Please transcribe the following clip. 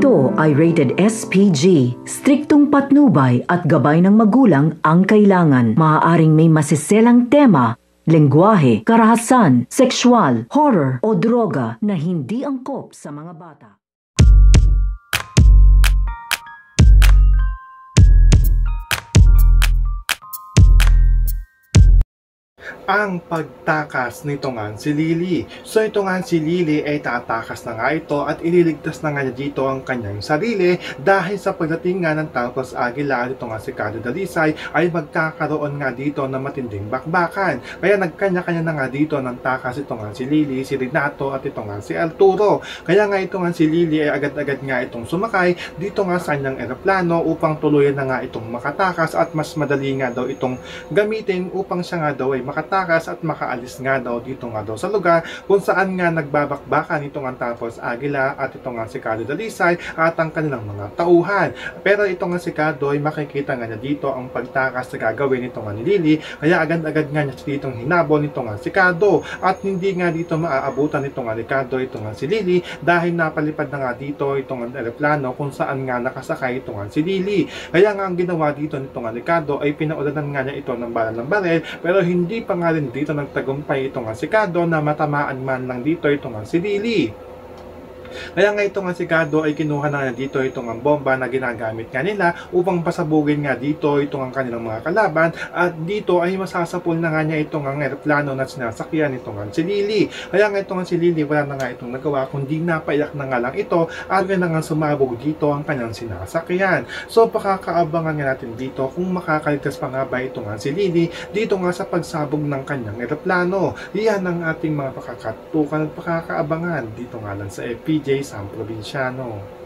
Ito ay rated SPG. Striktong patnubay at gabay ng magulang ang kailangan. Maaaring may masiselang tema, lengguwahe, karahasan, sexual, horror o droga na hindi angkop sa mga bata. Ang pagtakas nito nga si Lily. So ito nga si Lily ay tatakas na nga ito at ililigtas na nga niya dito ang kanyang sarili dahil sa pagdating nga ng Talpos Aguila, ito nga si Carlo Dalisay ay magkakaroon nga dito ng matinding bakbakan. Kaya nagkanya-kanya na nga dito ng takas ito nga si Lily, si Renato at ito nga si Arturo. Kaya nga ito nga si Lily ay agad-agad nga itong sumakay dito nga sa kanyang eroplano upang tuluyan na nga itong makatakas at mas madali nga daw itong gamitin upang siya nga daw ay makatakas at makaalis nga daw dito nga daw sa lugar kung saan nga nagbabakbakan ito nga Talpos Aguila at ito nga si Carlo Dalisay at ang kanilang mga tauhan. Pero ito nga si Carlo ay makikita nga niya dito ang pagtakas na gagawin nito nga ni Lily, kaya agad-agad nga niya ditong hinabol nito nga si Carlo at hindi nga dito maaabutan nito nga ni Carlo ito nga si Lily dahil napalipad na nga dito itong eroplano kung saan nga nakasakay ito nga si Lily. Kaya nga ang ginawa dito nito nga ni Carlo ay pinaulanan nga niya ito ng bala ng barel, pero hindi pa nga rin dito nagtagumpay ito nga si Carlo na matamaan man lang dito ito nga si Lily. Kaya nga ito nga si Carlo ay kinuha na dito itong ang bomba na ginagamit nga nila upang pasabugin nga dito itong ang kanilang mga kalaban at dito ay masasapul na nga niya itong ang eroplano na sinasakyan itong nga si Lily. Kaya nga ito nga si Lily wala na nga itong nagawa kundi napaiyak na nga lang ito at na nga sumabog dito ang kanyang sinasakyan. So pakakaabangan nga natin dito kung makakaligtas pa nga ba ito nga si Lily dito nga sa pagsabog ng kanyang eroplano. Iyan ang ating mga pakakatukan at pakakaabangan dito nga lang sa FPJ San Provinciano.